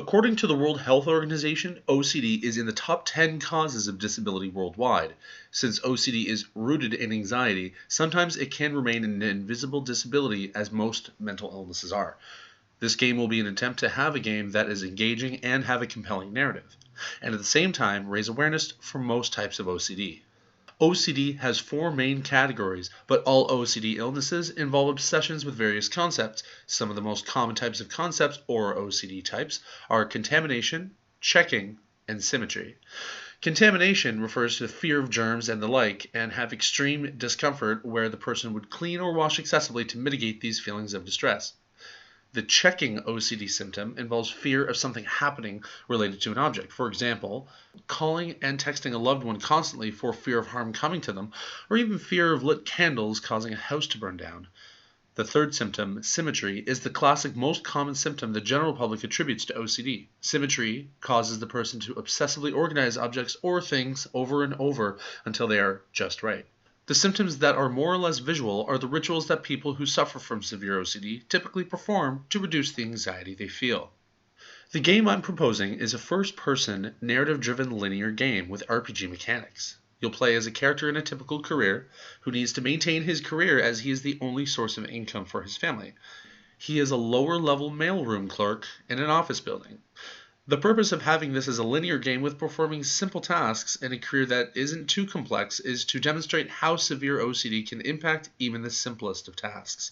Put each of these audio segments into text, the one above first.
According to the World Health Organization, OCD is in the top 10 causes of disability worldwide. Since OCD is rooted in anxiety, sometimes it can remain an invisible disability, as most mental illnesses are. This game will be an attempt to have a game that is engaging and have a compelling narrative, and at the same time raise awareness for most types of OCD. OCD has four main categories, but all OCD illnesses involve obsessions with various concepts. Some of the most common types of concepts, or OCD types, are contamination, checking, and symmetry. Contamination refers to the fear of germs and the like, and have extreme discomfort where the person would clean or wash excessively to mitigate these feelings of distress. The checking OCD symptom involves fear of something happening related to an object. For example, calling and texting a loved one constantly for fear of harm coming to them, or even fear of lit candles causing a house to burn down. The third symptom, symmetry, is the classic most common symptom the general public attributes to OCD. Symmetry causes the person to obsessively organize objects or things over and over until they are just right. The symptoms that are more or less visual are the rituals that people who suffer from severe OCD typically perform to reduce the anxiety they feel. The game I'm proposing is a first-person, narrative-driven linear game with RPG mechanics. You'll play as a character in a typical career who needs to maintain his career as he is the only source of income for his family. He is a lower-level mailroom clerk in an office building. The purpose of having this as a linear game with performing simple tasks in a career that isn't too complex is to demonstrate how severe OCD can impact even the simplest of tasks.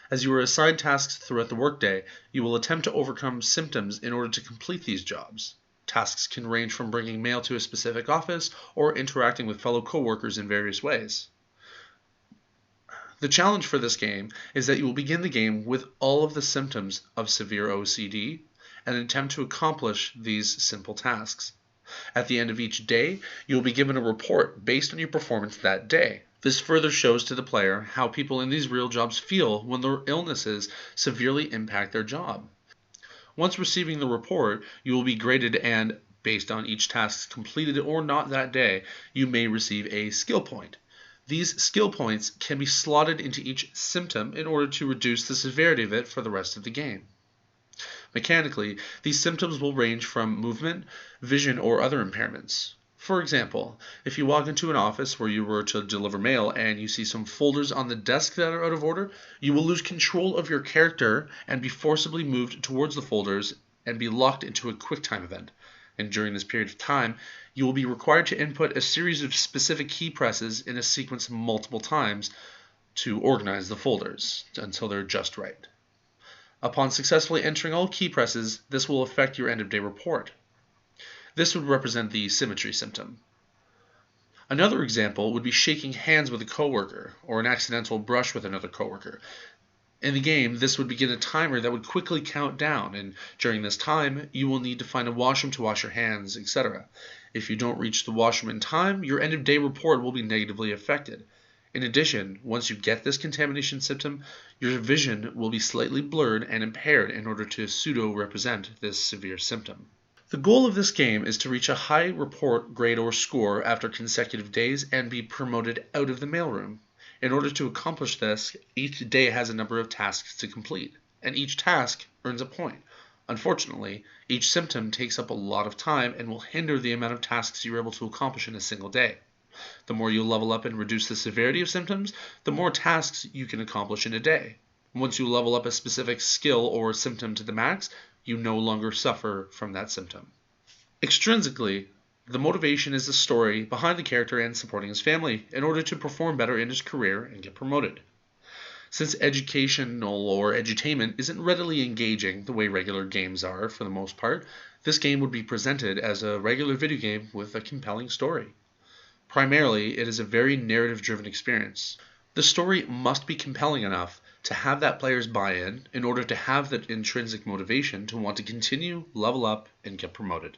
As you are assigned tasks throughout the workday, you will attempt to overcome symptoms in order to complete these jobs. Tasks can range from bringing mail to a specific office or interacting with fellow coworkers in various ways. The challenge for this game is that you will begin the game with all of the symptoms of severe OCD and attempt to accomplish these simple tasks. At the end of each day, you will be given a report based on your performance that day. This further shows to the player how people in these real jobs feel when their illnesses severely impact their job. Once receiving the report, you will be graded and, based on each task completed or not that day, you may receive a skill point. These skill points can be slotted into each symptom in order to reduce the severity of it for the rest of the game. Mechanically, these symptoms will range from movement, vision, or other impairments. For example, if you walk into an office where you were to deliver mail and you see some folders on the desk that are out of order, you will lose control of your character and be forcibly moved towards the folders and be locked into a QuickTime event. And during this period of time, you will be required to input a series of specific key presses in a sequence multiple times to organize the folders until they're just right. Upon successfully entering all key presses, this will affect your end-of-day report. This would represent the symmetry symptom. Another example would be shaking hands with a coworker or an accidental brush with another coworker. In the game, this would begin a timer that would quickly count down, and during this time, you will need to find a washroom to wash your hands, etc. If you don't reach the washroom in time, your end-of-day report will be negatively affected. In addition, once you get this contamination symptom, your vision will be slightly blurred and impaired in order to pseudo-represent this severe symptom. The goal of this game is to reach a high report grade or score after consecutive days and be promoted out of the mailroom. In order to accomplish this, each day has a number of tasks to complete, and each task earns a point. Unfortunately, each symptom takes up a lot of time and will hinder the amount of tasks you're able to accomplish in a single day. The more you level up and reduce the severity of symptoms, the more tasks you can accomplish in a day. Once you level up a specific skill or symptom to the max, you no longer suffer from that symptom. Extrinsically, the motivation is the story behind the character and supporting his family in order to perform better in his career and get promoted. Since educational or edutainment isn't readily engaging the way regular games are for the most part, this game would be presented as a regular video game with a compelling story. Primarily, it is a very narrative-driven experience. The story must be compelling enough to have that player's buy-in order to have that intrinsic motivation to want to continue, level up, and get promoted.